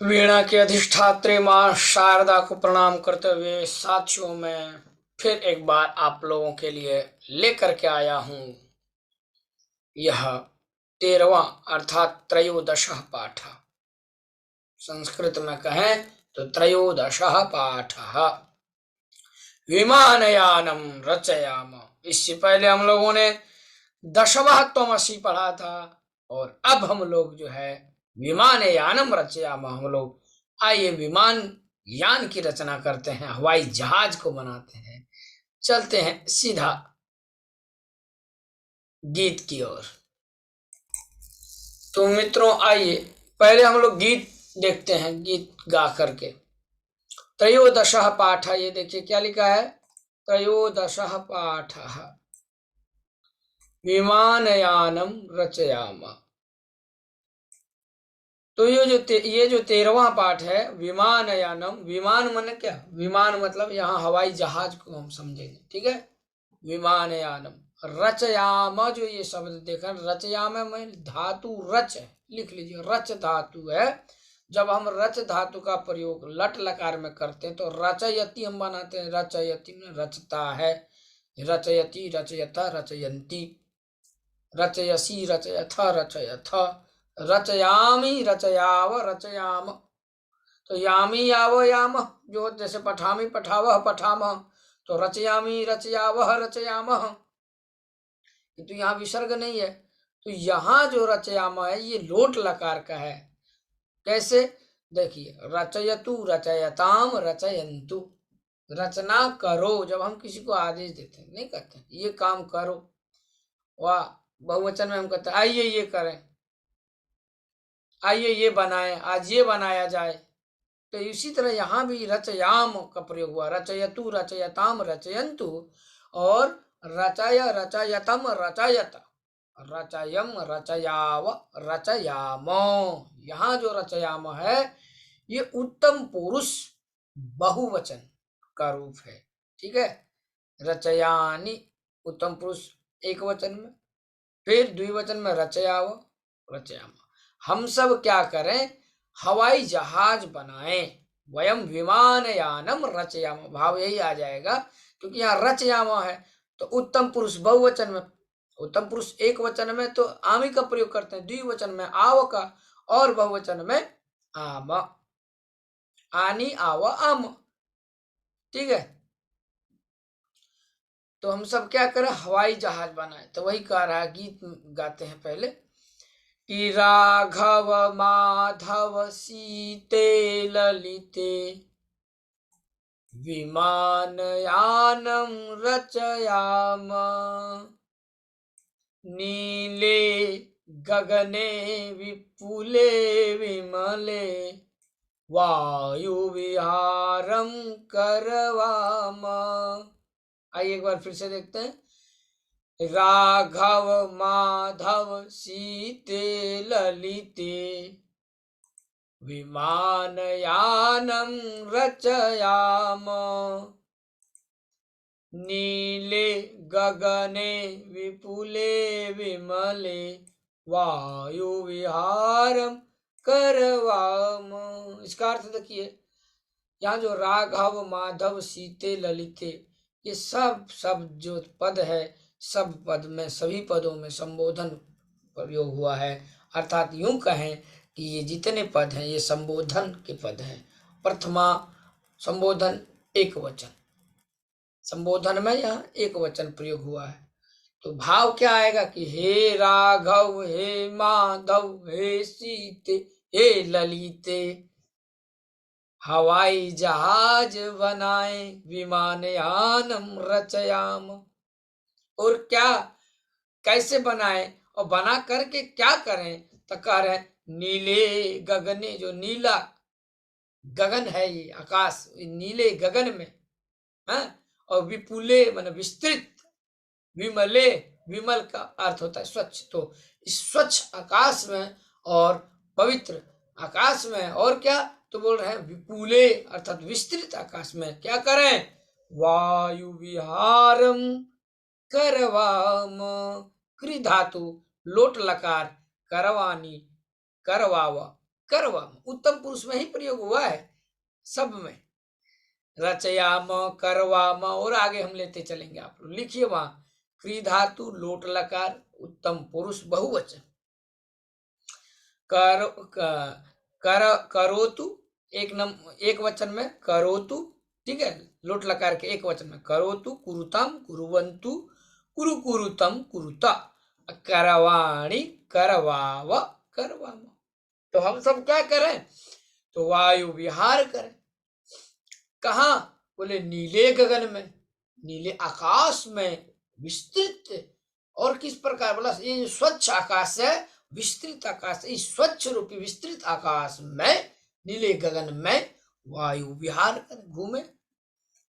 वीणा की अधिष्ठात्री माँ शारदा को प्रणाम करते हुए साथियों में फिर एक बार आप लोगों के लिए लेकर के आया हूं यह 13वां अर्थात त्रयोदशः पाठ। संस्कृत में कहें तो त्रयोदशः पाठ। विमानयानम रचयाम। इससे पहले हम लोगों ने दशमः त्वमसि पढ़ा था और अब हम लोग जो है विमानयानम रचयाम, हम लोग आइए विमान यान की रचना करते हैं, हवाई जहाज को बनाते हैं। चलते हैं सीधा गीत की ओर। तो मित्रों आइए पहले हम लोग गीत देखते हैं, गीत गा करके। त्रयोदशः पाठ, ये देखिए क्या लिखा है, त्रयोदशः पाठ विमानयानम रचयाम। तो ये जो 13वां पाठ है विमानयानम, विमान मन क्या, विमान मतलब यहाँ हवाई जहाज को हम समझेंगे, ठीक है। विमानयानम रचयाम, जो ये शब्द देखा रचयाम में धातु रच है, लिख लीजिए रच धातु है। जब हम रच धातु का प्रयोग लट लकार में करते हैं तो रचयति हम बनाते हैं, रचयति में रचता है, रचयति रचयता रचयंती, रचयसी रचयथ रचयथ, रचयामी रचयाव रचयाम। तो यामी याव याम, जो जैसे पठामी पठावह पठामह, तो रचयामी रचयावह रचयामह। तो यहाँ विसर्ग नहीं है, तो यहाँ जो रचयाम है ये लोट लकार का है। कैसे, देखिए रचयतु रचयताम रचयंतु, रचना करो, जब हम किसी को आदेश देते हैं नहीं कहते ये काम करो, वाह बहुवचन में हम कहते हैं आइए ये करें, आइए ये बनाएं, आज ये बनाया जाए। तो इसी तरह यहाँ भी रचयाम का प्रयोग हुआ, रचयतु रचयताम रचयंतु, और रचय रचयतम रचयत, रचयम रचयाव रचयामो। यहाँ जो रचयाम है ये उत्तम पुरुष बहुवचन का रूप है, ठीक है। रचयानी उत्तम पुरुष एक वचन में, फिर द्विवचन में रचयाव रचयाम। हम सब क्या करें, हवाई जहाज बनाएं, वयम विमानयानम रचयाम, भाव यही आ जाएगा क्योंकि यहाँ रचयाम है। तो उत्तम पुरुष बहुवचन में, उत्तम पुरुष एक वचन में तो आमी का प्रयोग करते हैं, द्विवचन में आव का, और बहुवचन में आम, आनी आव आम, ठीक है। तो हम सब क्या करें, हवाई जहाज बनाए। तो वही कह रहा है, गीत गाते हैं पहले कि राघव माधव सीते ललिते विमानयानम रचयाम, नीले गगने विपुले विमले वायु विहारम करवाम। आइए एक बार फिर से देखते हैं, राघव माधव सीते ललिते विमानयानम रचयाम, नीले गगने विपुले विमले वायु विहारम करवाम। इसका अर्थ देखिए, यहाँ जो राघव माधव सीते ललिते, ये सब जो पद है, सब पद में, सभी पदों में संबोधन प्रयोग हुआ है। अर्थात यूं कहें कि ये जितने पद हैं ये संबोधन के पद हैं। प्रथमा संबोधन एक वचन, संबोधन में यहाँ एक वचन प्रयोग हुआ है। तो भाव क्या आएगा कि हे राघव हे माधव हे सीते हे ललिते, हवाई जहाज बनाए विमानयानम रचयाम। और क्या, कैसे बनाए और बना करके क्या करें, तो कह रहे नीले गगने, जो नीला गगन है ये आकाश, नीले गगन में है, और विपुले मन विस्तृत, विमले, विमल का अर्थ होता है स्वच्छ, तो इस स्वच्छ आकाश में और पवित्र आकाश में, और क्या, तो बोल रहे हैं विपुले अर्थात विस्तृत आकाश में क्या करें, वायु विहारम करवाम, क्रि धातु लोट लकार करवानी करवाव, करवाम, उत्तम पुरुष में ही प्रयोग हुआ है सब में। रचयाम, करवाम, और आगे हम लेते चलेंगे, आप लोग लिखिए वहां, क्री धातु, लोट लकार, उत्तम पुरुष बहुवचन। कर कर करोतु, एक वचन में करोतु, ठीक है, लोट लकार के एक वचन में करोतु, कुरुतम, कुरुवंतु, कुरु कुरुतम, कुरुता, करवाणी, करवाव, करवाम। तो हम सब क्या करें, तो वायु विहार करें। कहा, बोले नीले गगन में, नीले आकाश में, विस्तृत। और किस प्रकार, बोला ये स्वच्छ आकाश है, विस्तृत आकाश, इस स्वच्छ रूपी विस्तृत आकाश में, नीले गगन में वायु विहार कर, घूमे,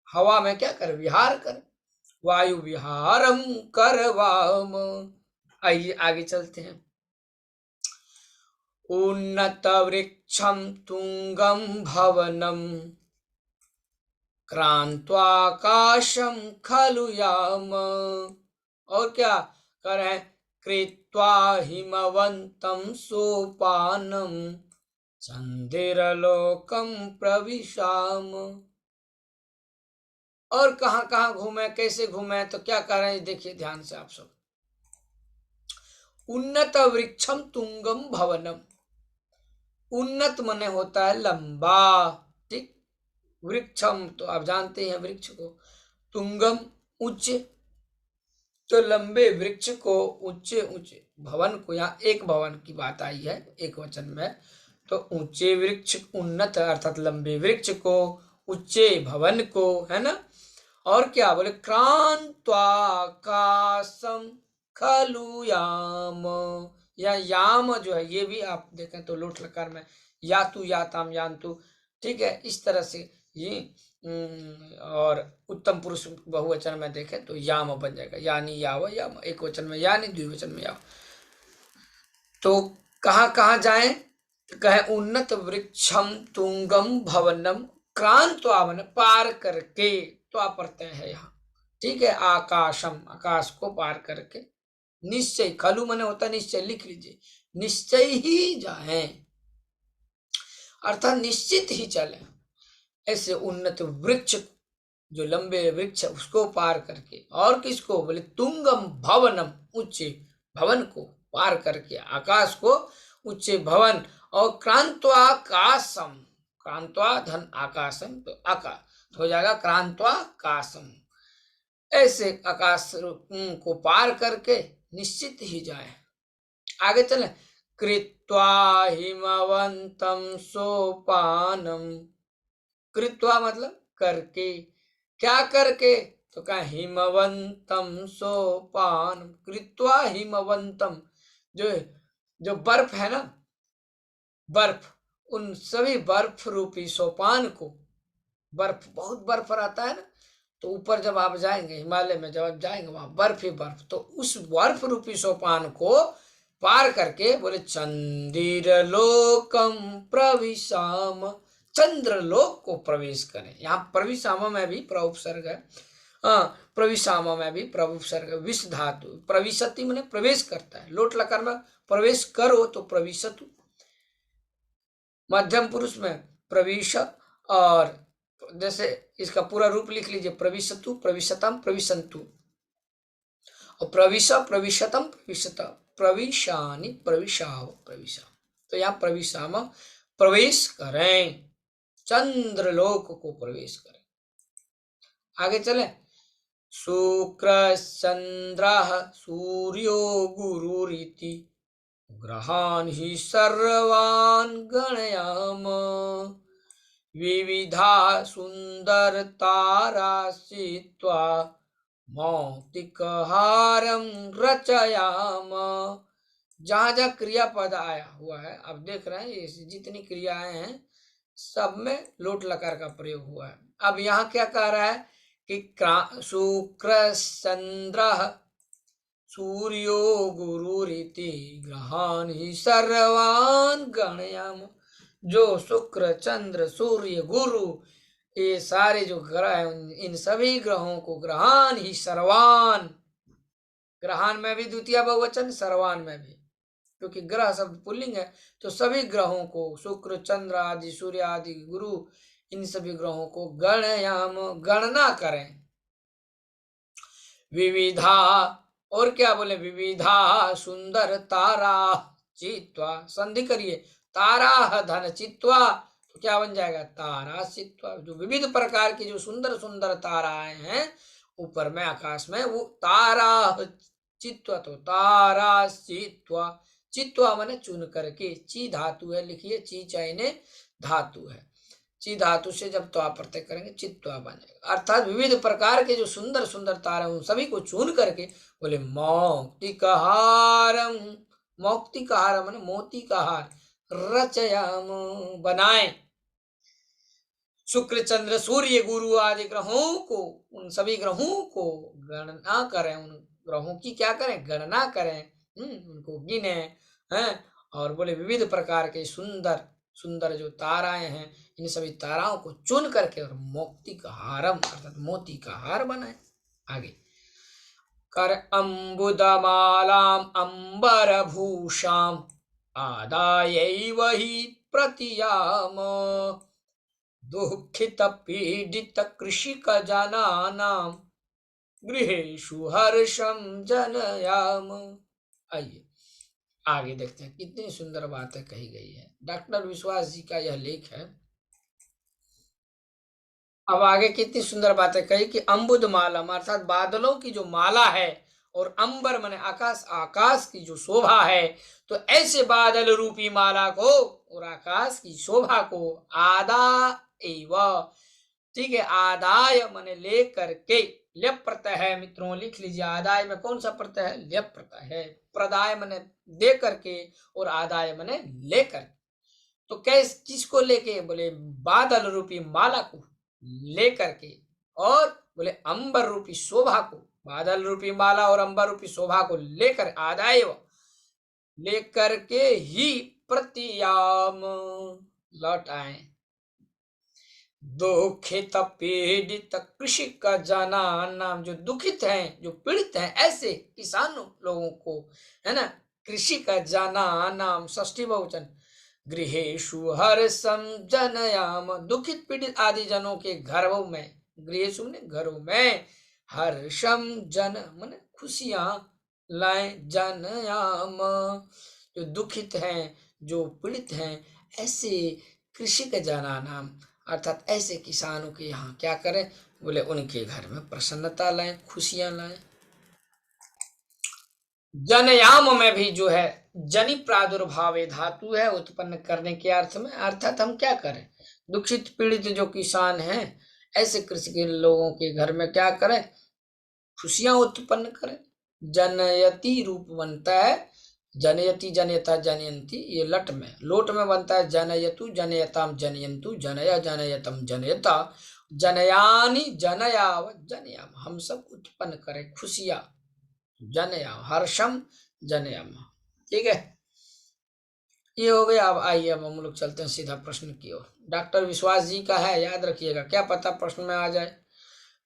हवा में क्या कर, विहार कर, वायु विहारम करवाम। आइए आगे चलते हैं। उन्नत वृक्षम तुंगम भवनम क्रांत्वाकाशम खलु याम। और क्या कर रहे हैं, कृत्वा हिमवंतम सोपानम चंद्रलोकम प्रविशाम। और कहां कहां घूमे, कैसे घूमे, तो क्या कर रहे हैं, देखिए ध्यान से आप सब। उन्नत वृक्षम तुंगम भवनम, उन्नत मने होता है लंबा, ठीक, वृक्षम तो आप जानते हैं वृक्ष को, तुंगम उच्च, तो लंबे वृक्ष को, ऊंचे ऊंचे भवन को, यहाँ एक भवन की बात आई है एक वचन में, तो ऊंचे वृक्ष, उन्नत अर्थात लंबे वृक्ष को, ऊंचे भवन को, है ना। और क्या बोले, क्रांत्वाकाशम खलु याम, या याम जो है ये भी आप देखें तो लोट लकार में यातु, याताम, यान्तु, ठीक है, इस तरह से ये। और उत्तम पुरुष बहुवचन में देखें तो याम बन जाएगा, यानी याव, याम, एक वचन में यानी, द्विवचन में याव। तो कहाँ कहाँ जाएं, तो कहे उन्नत वृक्षम तुंगम भवनम क्रांत्वावन, पार करके, तो आप पढ़ते हैं यहाँ, ठीक है, आकाशम, आकाश को पार करके, निश्चय, खलु मने होता निश्चय, लिख लीजिए, निश्चय ही जाएं, अर्थात निश्चित ही चले। ऐसे उन्नत वृक्ष, जो लंबे वृक्ष उसको पार करके, और किसको, बोले तुंगम भवनम, ऊंचे भवन को पार करके, आकाश को, ऊंचे भवन, और क्रांत्वाकाशम, क्रांत्वा धन आकाशम, तो आकाश हो जाएगा क्रांत्वाकाशम, ऐसे आकाश को पार करके निश्चित ही जाए। आगे चले, कृत्वा हिमवंतम सोपानम, कृत्वा मतलब करके, क्या करके, तो कहा हिमवंतम सोपान, कृत्वा हिमवंतम, जो बर्फ है ना, बर्फ, उन सभी बर्फ रूपी सोपान को, बर्फ, बहुत बर्फ रहता है ना, तो ऊपर जब आप जाएंगे, हिमालय में जब आप जाएंगे वहां बर्फ ही बर्फ, तो उस बर्फ रूपी सोपान को पार करके, बोले चंद्रलोकम प्रविशाम, चंद्रलोक को प्रवेश करें। यहाँ प्रविशाम में भी प्रउपसर्ग है, प्रविशाम में भी प्रउपसर्ग, विष धातु, प्रविशति मैंने प्रवेश करता है, लोट लकार में प्रवेश करो तो प्रविशतु, मध्यम पुरुष में प्रविश, और जैसे इसका पूरा रूप लिख लीजिए, प्रविशतु, प्रविशतम, प्रविशंतु, और प्रविश, प्रविशतम, प्रविशत, प्रविशानि, प्रविशाव, प्रविशा, तो यहाँ प्रविशाम प्रवेश करें, चंद्रलोक को प्रवेश करें। आगे चले, शुक्र चंद्र सूर्यो गुरुरीति ग्रहान ही सर्वान गणयाम, विविधा सुंदर तारासित्वा मौक्तिकहारम रचयाम। जहां जहां क्रियापद आया हुआ है, आप देख रहे हैं ये जितनी क्रियाएं हैं सब में लोट लकार का प्रयोग हुआ है। अब यहाँ क्या कह रहा है कि शुक्र चंद्र सूर्यो गुरुरीति ग्रहान ही सर्वान गणयाम, जो शुक्र चंद्र सूर्य गुरु ये सारे जो ग्रह हैं, इन सभी ग्रहों को ग्रहान ही सर्वान, ग्रहान में भी द्वितीय बहुवचन, सर्वान में भी, क्योंकि ग्रह शब्द पुल्लिंग है, तो सभी ग्रहों को, शुक्र चंद्र आदि सूर्य आदि गुरु, इन सभी ग्रहों को गणयाम गणना करें। विविधा, और क्या बोले, विविधा सुंदर तारा चित्वा, संधि करिए, तारा धन चित्वा, तो क्या बन जाएगा, तारा चित्वा। जो विविध प्रकार की जो सुंदर सुंदर ताराएं हैं ऊपर में आकाश में, वो तारा चित्वा, तो तारा चित्वा, चित्वा माने चुन करके, ची धातु है, लिखिए ची चाइने धातु है, ची धातु से जब त्वा प्रत्यय करेंगे चित्वा बनेगा। अर्थात विविध प्रकार के जो सुंदर सुंदर तारे उन सभी को चुन करके बोले मौक्तिकहारम, मौक्तिकहार माने मोती का हार, रचयाम बनाए, शुक्र चंद्र सूर्य गुरु आदि ग्रहों को, उन सभी ग्रहों को गणना करें, उन ग्रहों की क्या करें, गणना करें, उनको गिने हैं, और बोले विविध प्रकार के सुंदर सुंदर जो ताराएं हैं, इन सभी ताराओं को चुन करके और मोक्ति का हारम अर्थात मोती का हार बनाए। आगे, कर अम्बुदमालाम अंबर भूषाम आदाय वही प्रतियाम, दुखित पीडित कृषिक जनानाम गृहेषु हर्षम जनयाम। आइए आगे देखते हैं, कितनी सुंदर बातें कही गई है। डॉक्टर विश्वास जी का यह लेख है। अब आगे कितनी सुंदर बातें कही कि अम्बुद मालम अर्थात बादलों की जो माला है, और अंबर माने आकाश, आकाश की जो शोभा है, तो ऐसे बादल रूपी माला को और आकाश की शोभा को आदा एवं, ठीक है, आदाय माने ले करके, ल्यप प्रत्यय है मित्रों, लिख लीजिए, आदाय में कौन सा प्रत्यय है, ल्यप प्रत्यय है, प्रदाय माने दे करके और आदाय माने लेकर, तो कैस किसको लेके, बोले बादल रूपी माला को लेकर के, और बोले अंबर रूपी शोभा को, बादल रूपी माला और अंबर रूपी शोभा को लेकर, आदाय लेकर के ही प्रतियाम लौट आए, दुखित पीड़ित कृषिक जनानाम, जो दुखित हैं, जो पीड़ित हैं, ऐसे किसानों लोगों को, है ना, कृषिक जनानाम षष्ठी बहुवचन, गृहेषु हर्षम जनयाम, दुखित पीड़ित आदि जनों के घरों में, गृहेषु ने घरों में, हर्षम जन माने खुशियां लाए, जनयाम जो दुखित हैं, जो पीड़ित हैं, ऐसे कृषिक जनानाम अर्थात ऐसे किसानों के यहाँ क्या करें, बोले उनके घर में प्रसन्नता लाएं, खुशियां लाएं। जनयाम में भी जो है जनि प्रादुर्भाव धातु है, उत्पन्न करने के अर्थ में, अर्थात हम क्या करें, दुखित पीड़ित जो किसान हैं, ऐसे कृषि के लोगों के घर में क्या करें, खुशियां उत्पन्न करें। जनयति रूप बनता है, जनयति जनयता जनयंती, ये लट में, लोट में बनता है जनयतु जनयताम जनयंतु, जनया जनयतम जनयता, जनयानी जनयाव जनयाम, हम सब उत्पन्न करें खुशियां, जनयाम हर्षम जनयाम, ठीक है, ये हो गया। अब आइए, अब हम लोग चलते हैं सीधा प्रश्न की ओर। डॉक्टर विश्वास जी का है, याद रखिएगा, क्या पता प्रश्न में आ जाए,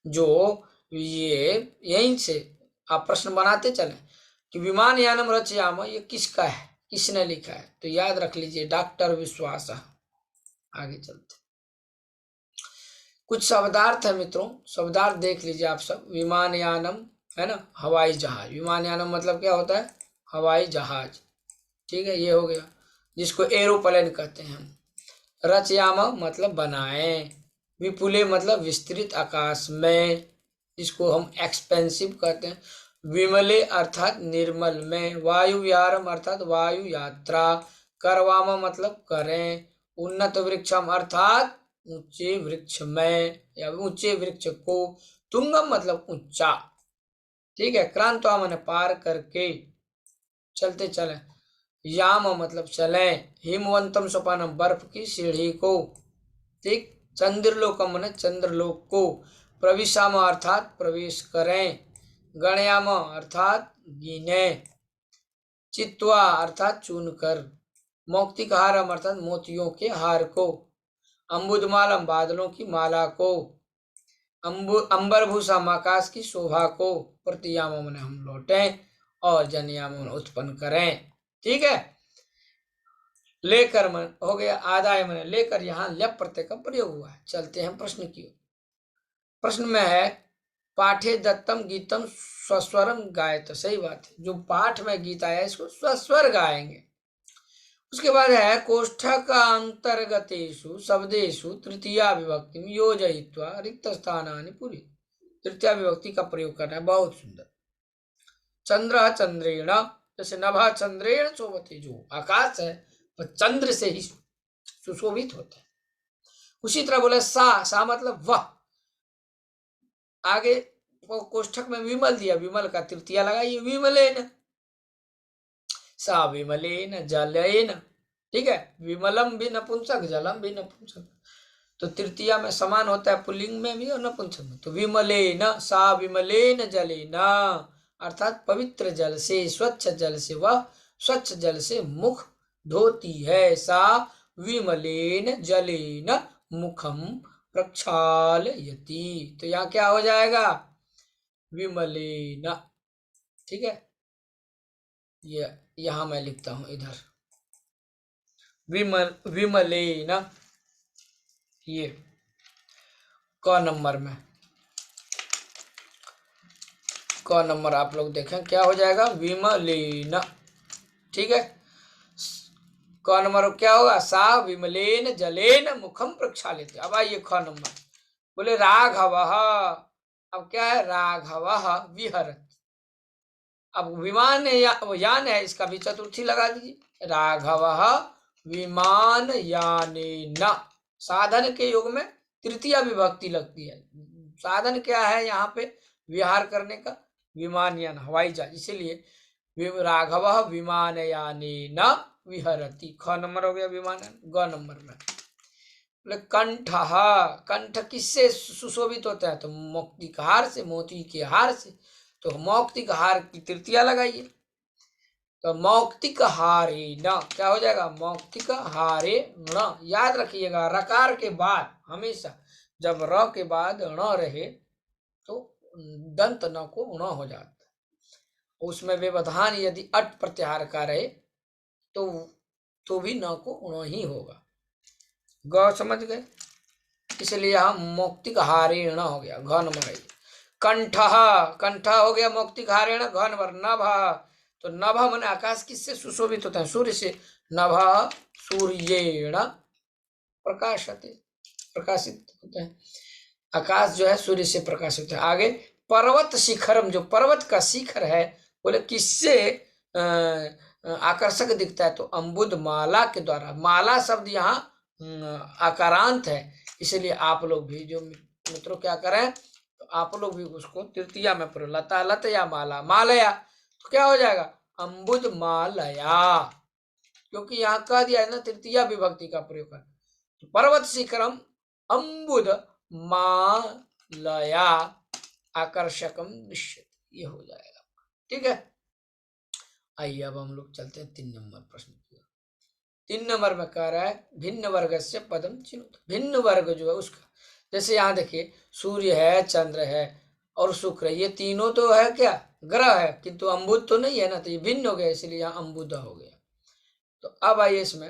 जो ये यहीं से आप प्रश्न बनाते चले कि विमान यानम रचयाम, ये किसका है, किसने लिखा है, तो याद रख लीजिए डॉक्टर विश्वास। आगे चलते, कुछ शब्दार्थ है मित्रों, शब्दार्थ देख लीजिए आप सब। विमान यानम है ना, हवाई जहाज, विमान यानम मतलब क्या होता है, हवाई जहाज, ठीक है, ये हो गया, जिसको एरोप्लेन कहते हैं हम। रचयाम मतलब बनाए, विपुले मतलब विस्तृत आकाश में, जिसको हम एक्सपेंसिव कहते हैं। विमले अर्थात निर्मल में, वायु विहारम अर्थात वायु यात्रा, करवाम मतलब करें, उन्नत वृक्षम अर्थात ऊंचे वृक्ष में या ऊंचे वृक्ष को, तुंगम मतलब ऊंचा, ठीक है, क्रांतवा माने पार करके, चलते चले, याम मतलब चले, हिमवंतम सोपानम बर्फ की सीढ़ी को, ठीक, चंद्रलोकम माने चंद्रलोक को, प्रविशाम अर्थात प्रवेश करें, गणयाम अर्थात गिने, चित्वा अर्थात चुनकर, मौक्तिकहारम अर्थात मोतियों के हार को, अम्बुदमालम बादलों की माला को, अंबरभूषम आकाश की शोभा को, प्रतियाम माने हम लौटें, और जनयाम उत्पन्न करें। ठीक है। लेकर मन हो गया, आदाय मन लेकर, यहाँ ल्यप प्रत्यय का प्रयोग हुआ है। चलते हैं प्रश्न की ओर। प्रश्न में है पाठे दत्तम गीतम स्वस्वरम गायत। सही बात है, जो पाठ में गीत आया इसको स्वस्वर गाएंगे। उसके बाद है कोष्ठक अंतर्गतेषु शब्देषु तृतीया विभक्ति योजयित्वा रिक्त स्थानानि पूरी। तृतीया विभक्ति का प्रयोग करना है, बहुत सुंदर। चंद्र चंद्रेण, जैसे नभा चंद्रेण शोभते, जो आकाश है वह चंद्र से ही सुशोभित होता है। उसी तरह बोले सा मतलब वह, आगे वो कोष्ठक में विमल दिया, विमल का तृतीया लगाइए, विमलेन, सा विमलेन जलेन। ठीक है, विमलम भी नपुंसक, जलम भी नपुंसक, तो तृतीया में समान होता है, पुल्लिंग में भी और नपुंसक में। तो विमलेन, सा विमलेन जलेन, अर्थात पवित्र जल से, स्वच्छ जल से, वह स्वच्छ जल से मुख धोती है। सा विमलेन जलेन मुखम प्रक्षालयति। तो यहाँ क्या हो जाएगा, विमलेन। ठीक है, ये यहां मैं लिखता हूं इधर, विमलेन। ये क नंबर में, क नंबर आप लोग देखें क्या हो जाएगा, विमलेन। ठीक है, क नंबर क्या होगा, सा विमलेन जलेन मुखम प्रक्षालित। अब आइए ख नंबर, बोले राघवः। अब क्या है, राघवः विहरत। अब विमान यान है, इसका भी चतुर्थी लगा दीजिए, राघवः विमान यानेन। साधन के युग में तृतीया विभक्ति लगती है। साधन क्या है यहाँ पे विहार करने का, विमान यान, हवाई जहाज, इसीलिए राघवः विमान यानेन विहरति। ख नंबर हो गया विमान। ग नंबर में कंठ, कंठ किससे सुशोभित होता है, तो मौक्तिक हार से, मोती के हार से। तो मौक्तिक हार की तृतीया लगाइए, तो मौक्तिक हारे न, क्या हो जाएगा, मौक्तिक हारे न। याद रखिएगा, रकार के बाद हमेशा जब र के बाद ण रहे तो दंत न को ण हो जाता है। उसमें व्यवधान यदि अट प्रत्याहार का रहे तो भी न को ण ही होगा। ग समझ गए, इसलिए यहां मौक्तिक हारेण हो गया। घ नंबर आइए, कंठ, कंठ हो गया मौक्तिक हारेण। घ नंबर नभ, तो नभ मन आकाश किससे सुशोभित होता है, सूर्य से। नभ सूर्येण प्रकाशते, प्रकाशित होता है। आकाश जो है सूर्य से प्रकाशित है। आगे पर्वत शिखरम, जो पर्वत का शिखर है, बोले किससे आकर्षक दिखता है, तो अम्बुद माला के द्वारा। माला शब्द यहाँ आकारांत है, इसलिए आप लोग भी जो मित्रों क्या करें, तो आप लोग भी उसको तृतीया में पढ़ो, लता लत या माला मालया, तो क्या हो जाएगा, अम्बुद मालया, क्योंकि यहाँ कह दिया है ना तृतीया विभक्ति का प्रयोग कर। तो पर्वत शिखरम अम्बुद मालया आकर्षकम दृश्यते, ये हो जाएगा। ठीक है, आइए अब हम लोग चलते हैं 3 नंबर प्रश्न की। 3 नंबर में कह रहा है भिन्न वर्ग से पदम चिन्ह। भिन्न वर्ग जो है उसका, जैसे यहाँ देखिए सूर्य है, चंद्र है और शुक्र है, ये तीनों तो है क्या, ग्रह है, किंतु अम्बुद तो नहीं है ना, तो ये भिन्न हो गया, इसलिए यहाँ अम्बुद हो गया। तो अब आइए इसमें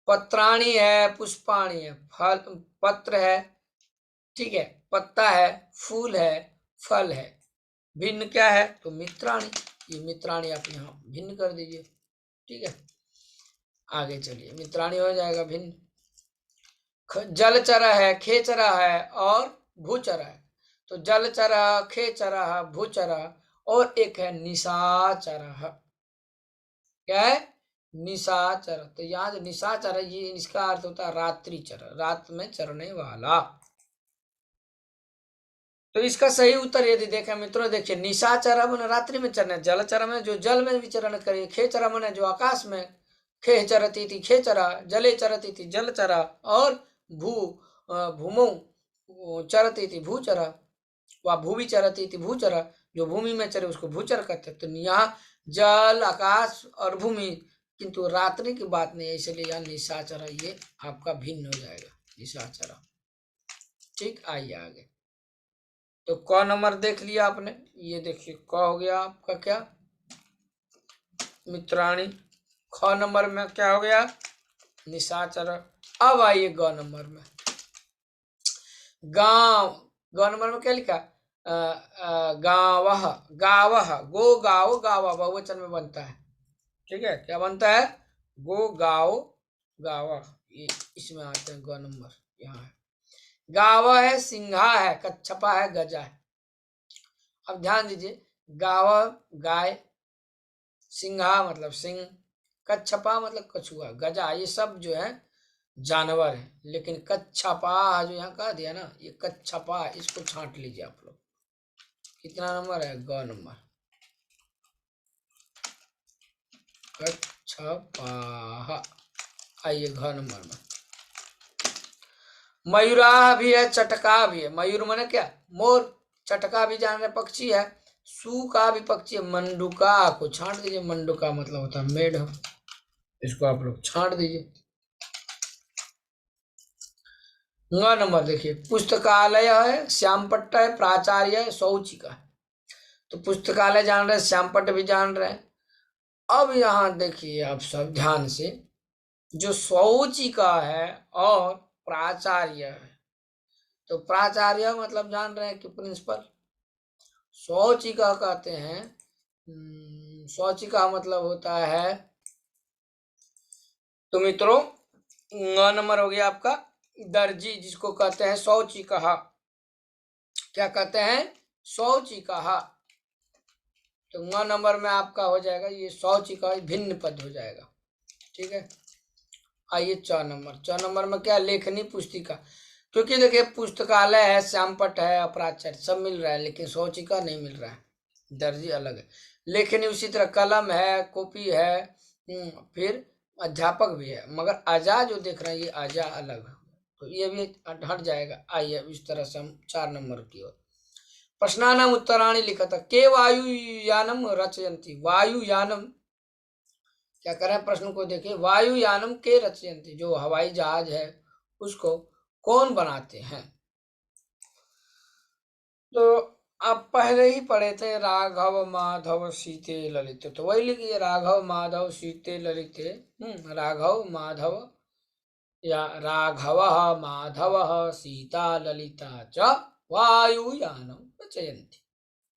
पत्राणी है, पुष्पाणी है, फल पत्र है, ठीक है, पत्ता है, फूल है, फल है। भिन्न क्या है, तो मित्राणी, ये मित्राणी आप यहाँ भिन्न कर दीजिए। ठीक है, आगे चलिए, मित्राणी हो जाएगा भिन्न। जलचर है, खेचरा है और भूचरा है। तो जलचरा, खेचरा, भूचरा और एक है निशाचर। क्या है, निशाचर। तो यहाँ जो निशाचर है, ये इसका अर्थ होता है रात्रि चर, रात में चरने वाला। तो इसका सही उत्तर यदि देखें मित्रों, देखिए निशाचर मन रात्रि में चरने, जलचर में जो जल में विचरण करे, खेचरा मन जो आकाश में, खे चरती थी खेचरा, जले चरती थी जलचरा, और भूमौ चरती थी भूचरा, व भूमि चरती थी भूचरा, जो भूमि में चरे उसको भूचर कहते। तो यहाँ जल, आकाश और भूमि, किंतु रात्रि की बात नहीं है, इसलिए यहाँ निशाचर ये आपका भिन्न हो जाएगा, निशाचर। ठीक, आइए आगे। तो क नंबर देख लिया आपने, ये देखिए क हो गया आपका क्या, मित्राणी। ख नंबर में क्या हो गया? निशाचर। अब आइए ग नंबर में। गांव, ग नंबर में क्या लिखा? गावह, गावह, गो गाओ गावा बहुवचन में बनता है। ठीक है, क्या बनता है? गो गाओ गावा, ये इसमें आते हैं ग नंबर। यहाँ है गावा है, सिंहा है, कच्छपा है, गजा है। अब ध्यान दीजिए, गावा गाय, सिंहा मतलब सिंह, कच्छपा मतलब कछुआ, गजा, ये सब जो है जानवर है। लेकिन कच्छपा जो यहाँ कह दिया ना, ये कच्छपा, इसको छांट लीजिए आप लोग। कितना नंबर है? ग नंबर। कच्छपा। आइए घ नंबर में। मयूरा भी है, चटका भी है। मयूर माने क्या? मोर। चटका भी जान रहे पक्षी है। सू का भी पक्षी है। मंडुका को छांट दीजिए, मंडुका मतलब होता है मेढ, इसको आप लोग छांट दीजिए। 9 नंबर देखिए, पुस्तकालय है, श्यामपट्ट है, प्राचार्य है, शौचिका है। तो पुस्तकालय जान रहे, श्यामपट्ट भी जान रहे हैं। अब यहाँ देखिए आप सब ध्यान से, जो शौचिका है और प्राचार्य है, तो प्राचार्य मतलब जान रहे हैं कि प्रिंसिपल। शौचिका कहते हैं, शौचिका मतलब होता है, तो मित्रों 9 नंबर हो गया आपका दर्जी, जिसको कहते हैं शौचिका। क्या कहते हैं? शौचिका। तो 9 नंबर में आपका हो जाएगा ये शौचिका, भिन्न पद हो जाएगा। ठीक है, आइए 4 नंबर। 4 नंबर में क्या? लेखनी पुस्तिका। क्योंकि देखिए पुस्तकालय है, श्यामपट्ट है, अपराचार्य सब मिल रहा है, लेकिन शौचिका नहीं मिल रहा है, दर्जी अलग है। लेखनी उसी तरह कलम है, कॉपी है, फिर अध्यापक भी है, मगर अजा जो देख रहे हैं ये अजा अलग है, तो ये भी हट जाएगा। आइए इस तरह से हम 4 नंबर की ओर। प्रश्नानाम उत्तराणि लिखा था, के वायुयानम रचयन्ति। वायुयानम क्या करें? प्रश्न को देखिए, वायुयानम के रचयन्ति, जो हवाई जहाज है उसको कौन बनाते हैं? तो आप पहले ही पढ़े थे, राघव माधव सीते ललित, तो वही लिखिए, राघव माधव सीते ललिते। राघव माधव या राघव माधव सीता ललिता च वायुयानम रचयन्ति।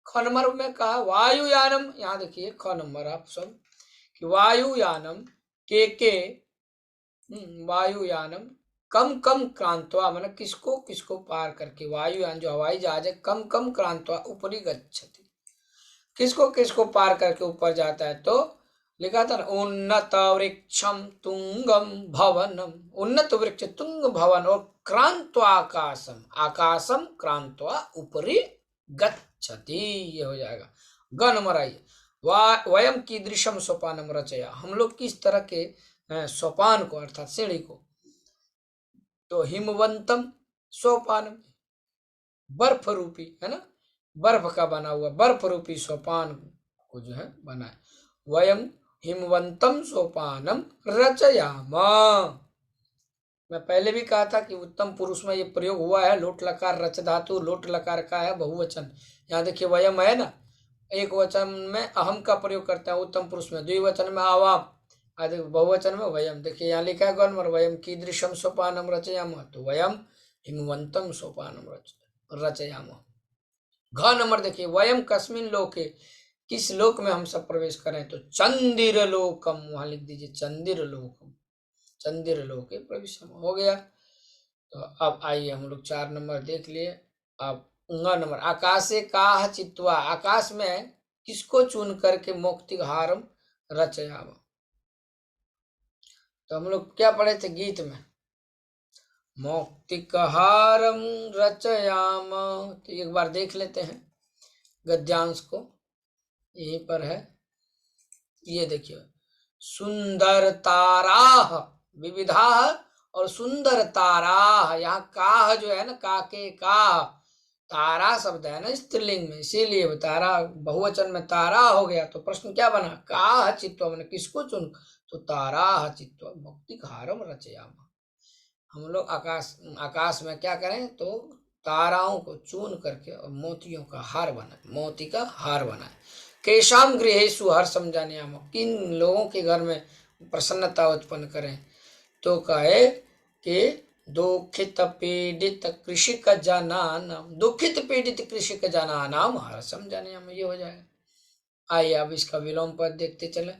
ख नंबर में कहा वायुयानम, यहाँ देखिए ख नंबर आप सब कि वायुयानम के वायुयानम कम कम क्रांत्वा, मतलब किसको किसको पार करके, वायुयान जो हवाई जहाज है, कम कम क्रांत्वा उपरी गच्छति, किसको किसको पार करके ऊपर जाता है। तो लिखा था ना, उन्नत वृक्षम तुंगम भवनम, उन्नत वृक्ष तुंग भवन, और क्रांत्वा आकाशम, आकाशम क्रांत्वा उपरी गच्छति, ये हो जाएगा। ग नंबर आइए, वयम कीदृशम सोपानम रचया, हम लोग किस तरह के सोपान को अर्थात सीढ़ी को, तो हिमवंतम सोपानम, बर्फ रूपी है ना, बर्फ का बना हुआ बर्फ रूपी सोपान को जो है बनाए। वयम हिमवंतम सोपानम रचयामा। मैं पहले भी कहा था कि उत्तम पुरुष में ये प्रयोग हुआ है, लोट लकार रच धातु, लोट लकार का है बहुवचन। यहाँ देखिए वयम है ना, एक वचन में अहम का प्रयोग करते हैं उत्तम पुरुष में, द्विवचन में आवाम, आदि बहुवचन में वयम। देखिए यहाँ लिखा है गौर, वयम कीदृशम सोपानम रचयामः, तो वयम हिमवंतम सोपानम रचयामः। घ नंबर देखिए, वयम कस्मिन लोके, किस लोक में हम सब प्रवेश करें, तो चंदिर लोकम, वहां लिख दीजिए चंदिर लोकम, चंदिर लोके प्रवेश हो गया। तो अब आइए हम लोग 4 नंबर देख लिए। अब नंबर, आकाशे काह चित्वा, आकाश में किसको चुन करके मौक्तिकहारम रचयाम। तो हम लोग क्या पढ़े थे गीत में, मौक्तिकहारम रचयाम, तो एक बार देख लेते हैं गद्यांश को, यहीं पर है, ये देखिए, सुंदर ताराह विविधा, और सुंदर ताराह, यहाँ काह जो है ना, काके काह, तारा शब्द है ना स्त्रीलिंग में, इसीलिए तारा बहुवचन में तारा हो गया। तो प्रश्न क्या बना, काह चित्वा, मैंने किसको चुन, तो ताराह चित्वा मौक्तिकहारम रचयाम, हम लोग आकाश में क्या करें, तो ताराओं को चुन करके और मोतियों का हार बनाए, मोती का हार बनाए। केशाम गृहेषु हर समझाने, किन लोगों के घर में प्रसन्नता उत्पन्न करें। तो कहे कि दुखित पीड़ित कृषिक जनानाम, दुखित पीड़ित कृषिक जनानाम हर्षम जनयम, ये हो जाएगा। आइए अब इसका विलोम पद देखते चले।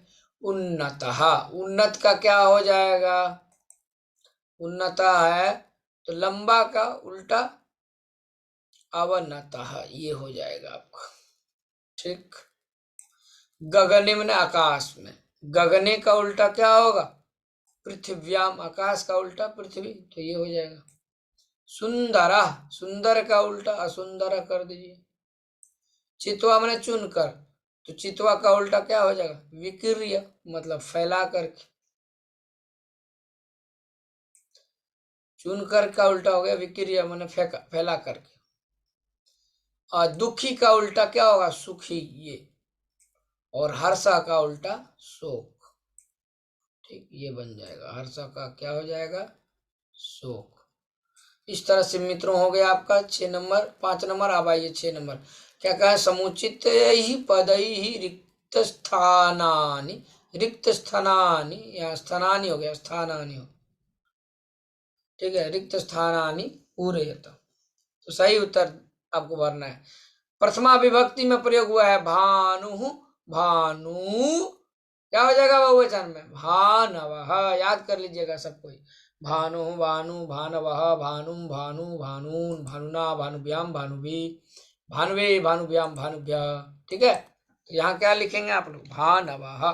उन्नतः, उन्नत का क्या हो जाएगा? उन्नतः है तो लंबा का उल्टा अवनतः, ये हो जाएगा आपका। ठीक। गगने में आकाश में, गगने का उल्टा क्या होगा? पृथ्व्याम, आकाश का उल्टा पृथ्वी, तो ये हो जाएगा। सुंदरा, सुंदर का उल्टा असुंदर कर दीजिए। चितवा मैंने चुन कर, तो चितवा का उल्टा क्या हो जाएगा? विक्रिय, मतलब फैला करके। चुनकर का उल्टा हो गया विक्रिय, मैंने फैला करके। और दुखी का उल्टा क्या होगा? सुखी, ये। और हर्षा का उल्टा शोक। ठीक, ये बन जाएगा। हर्षा का क्या हो जाएगा? शोक। इस तरह से मित्रों हो गया आपका 6 नंबर। 5 नंबर। अब आइए 6 नंबर। क्या कहा? समुचित ही पदई ही रिक्त स्थानानि, रिक्त स्थानानि, यहाँ स्थानानि हो गया, स्थानानि हो। ठीक है, रिक्त स्थानानि पूरयत, तो सही उत्तर आपको भरना है। प्रथमा विभक्ति में प्रयोग हुआ है भानु, भानु क्या हो जाएगा बहुवचन में? भानवः, याद कर लीजिएगा सब कोई। भानु, भानु, भानवः, भानुम, भानु, भानून, भानुना, भानुभ्याम, भानुभी, भानुवे, भानुभ्याम, भानुभ्य। ठीक है, तो यहाँ क्या लिखेंगे आप लोग? भानवः,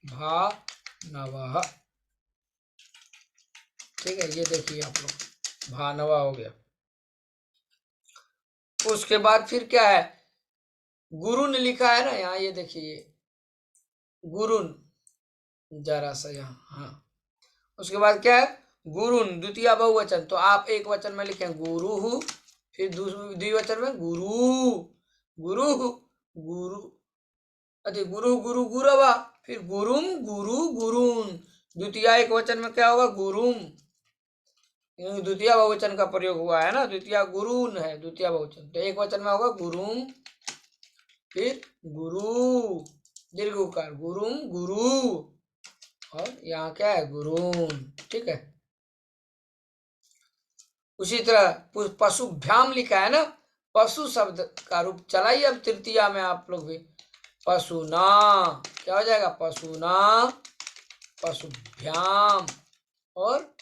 भानवः। ठीक है, ये देखिए आप लोग, भानवा हो गया। उसके बाद फिर क्या है? गुरुन लिखा है ना यहाँ, ये देखिए गुरुन, जरा सा यहाँ, हाँ। उसके बाद क्या है? गुरुन, द्वितीय बहुवचन, तो आप एक वचन में लिखें गुरु, फिर द्विवचन में गुरु, गुरु, गुरु, अच्छा गुरु, गुरु, गुरवा, फिर गुरुम, गुरु, गुरुन। द्वितीय एक वचन में क्या होगा? गुरुम, द्वितीय बहुवचन का प्रयोग हुआ है ना, द्वितीय गुरुन है द्वितीय बहुवचन, तो एक वचन में होगा गुरुम, फिर गुरु, दीर्घ उकार, गुरुम, गुरु, और यहाँ क्या है? गुरुन। ठीक है, उसी तरह पशुभ्याम लिखा है ना, पशु शब्द का रूप चलाइए अब तृतीया में आप लोग भी। पशुना, क्या हो जाएगा? पशुना, पशुभ्याम, और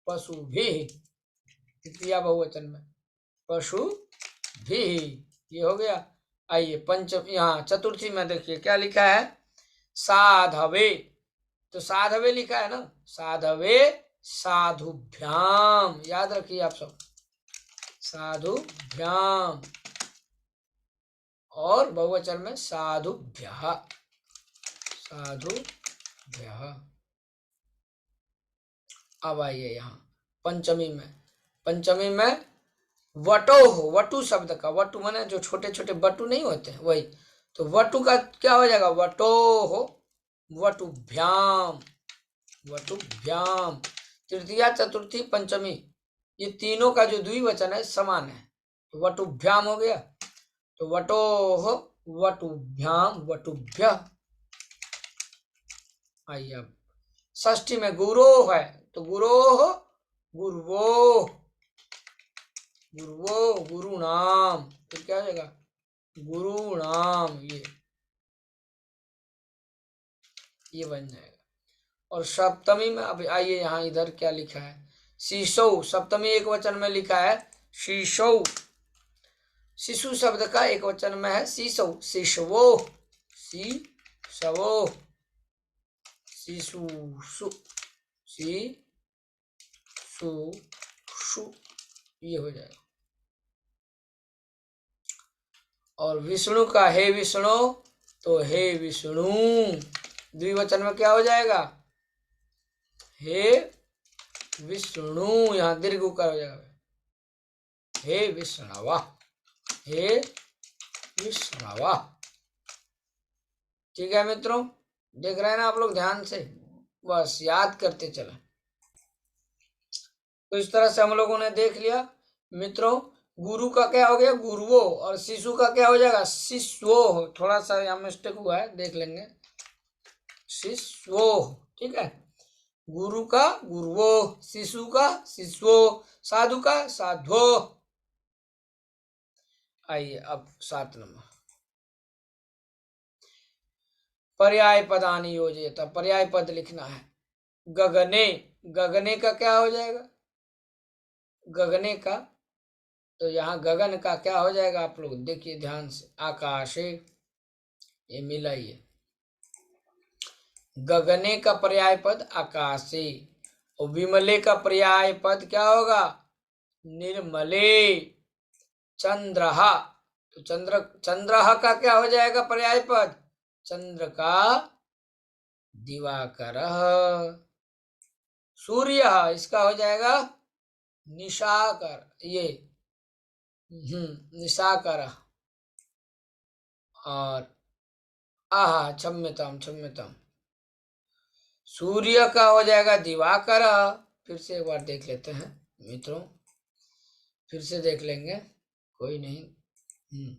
पशु भी, तृतीया बहुवचन में पशु भी, ये हो गया। आइए पंचम, यहाँ चतुर्थी में देखिए क्या लिखा है? साधवे, तो साधवे लिखा है ना, साधवे, साधुभ्याम, याद रखिए आप सब, साधुभ्याम, और बहुवचन में साधुभ्यः, साधुभ्यः। अब आइए यहाँ पंचमी में, पंचमी में वटो हो, वटु शब्द का, वटु माने जो छोटे छोटे बटु नहीं होते वही, तो वटु का क्या हो जाएगा? वटो हो, वटुभ्याम, वटुभ्याम। तृतीया, चतुर्थी, पंचमी, ये तीनों का जो द्विवचन है समान है, तो वटुभ्याम हो गया, तो वटो हो, वटुभ्याम, वटुभ्य। आइए अब षष्ठी में गुरो है, तो गुरो हो, गुरुवो, गुरुवो, गुरु नाम, फिर क्या हो जाएगा? गुरु नाम, ये बन जाएगा। और सप्तमी में अब आइए यहाँ इधर क्या लिखा है? शिशु, सप्तमी एक वचन में लिखा है शिशु, शिशु शब्द का एक वचन में है शिशु, शिशवो, शिशवो, शिशु, शिशु, ये हो जाएगा। और विष्णु का हे विष्णु, तो हे विष्णु, द्विवचन में क्या हो जाएगा? हे विष्णु, यहाँ दीर्घ उकार हो जाएगा, हे विष्णवा, हे विष्णवा। ठीक है मित्रों, देख रहे हैं ना आप लोग ध्यान से, बस याद करते चले। तो इस तरह से हम लोगों ने देख लिया मित्रों, गुरु का क्या हो गया? गुरुवो, और शिशु का क्या हो जाएगा? शिष्यो। थोड़ा सा यहाँ मिस्टेक हुआ है, देख लेंगे, शिष्यो। ठीक है। गुरु का गुरुवो, शिशु का शिशुओ, साधु का साधुओ। आइए अब 7 नंबर, पर्याय पदानि योजयत, पर्याय पद लिखना है। गगने, गगने का क्या हो जाएगा? गगने का, तो यहाँ गगन का क्या हो जाएगा? आप लोग देखिए ध्यान से, आकाशे, ये मिलाइए। गगने का पर्याय पद आकाशे, और विमले का पर्याय पद क्या होगा? निर्मले। चंद्रहा, तो चंद्रहा का क्या हो जाएगा पर्याय पद? चंद्र का दिवाकरः। सूर्य, इसका हो जाएगा निशाकर, ये निशाकर। और क्षम्यताम क्षम्यताम, सूर्य का हो जाएगा दिवाकर। फिर से एक बार देख लेते हैं मित्रों, फिर से देख लेंगे, कोई नहीं।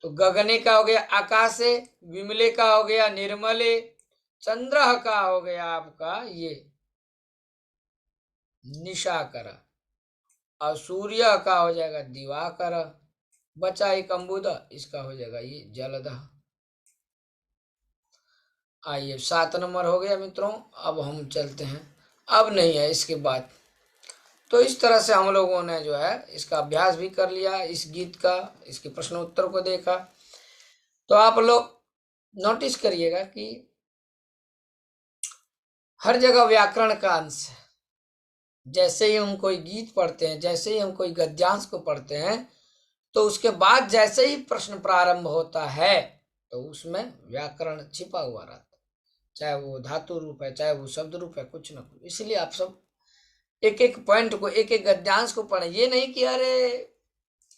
तो गगने का हो गया आकाशे, विमले का हो गया निर्मले, चंद्र का हो गया आपका ये निशाकर, और सूर्य का हो जाएगा दिवाकर। बचा एक अम्बुद, इसका हो जाएगा ये जलदह। आइए 7 नंबर हो गया मित्रों। अब हम चलते हैं, अब नहीं है इसके बाद। तो इस तरह से हम लोगों ने जो है इसका अभ्यास भी कर लिया, इस गीत का, इसके प्रश्नोत्तर को देखा। तो आप लोग नोटिस करिएगा कि हर जगह व्याकरण का अंश है। जैसे ही हम कोई गीत पढ़ते हैं, जैसे ही हम कोई गद्यांश को पढ़ते हैं, तो उसके बाद जैसे ही प्रश्न प्रारंभ होता है तो उसमें व्याकरण छिपा हुआ रहता है, चाहे वो धातु रूप है, चाहे वो शब्द रूप है, कुछ ना कुछ। इसलिए आप सब एक एक पॉइंट को, एक एक गद्यांश को पढ़ें। ये नहीं कि अरे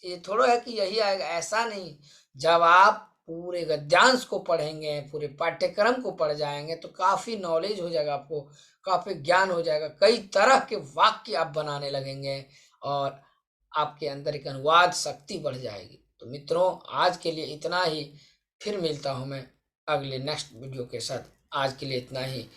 ये थोड़ा है कि यही आएगा, ऐसा नहीं। जब आप पूरे गद्यांश को पढ़ेंगे, पूरे पाठ्यक्रम को पढ़ जाएंगे, तो काफी नॉलेज हो जाएगा आपको, काफी ज्ञान हो जाएगा, कई तरह के वाक्य आप बनाने लगेंगे और आपके अंदर एक अनुवाद शक्ति बढ़ जाएगी। तो मित्रों आज के लिए इतना ही, फिर मिलता हूं मैं अगले नेक्स्ट वीडियो के साथ। आज के लिए इतना ही।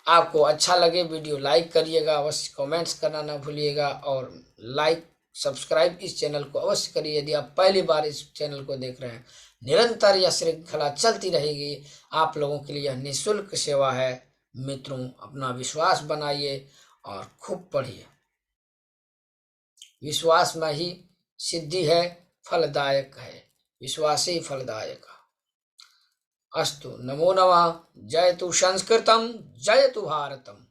आपको अच्छा लगे वीडियो लाइक करिएगा अवश्य, कमेंट्स करना ना भूलिएगा, और लाइक सब्सक्राइब इस चैनल को अवश्य करिए यदि आप पहली बार इस चैनल को देख रहे हैं। निरंतर यह श्रृंखला चलती रहेगी, आप लोगों के लिए यह निःशुल्क सेवा है। मित्रों अपना विश्वास बनाइए और खूब पढ़िए। विश्वास में ही सिद्धि है, फलदायक है, विश्वास ही फलदायक। अस्तु, नमो नमः। जयतु संस्कृतम, जयतु भारतम।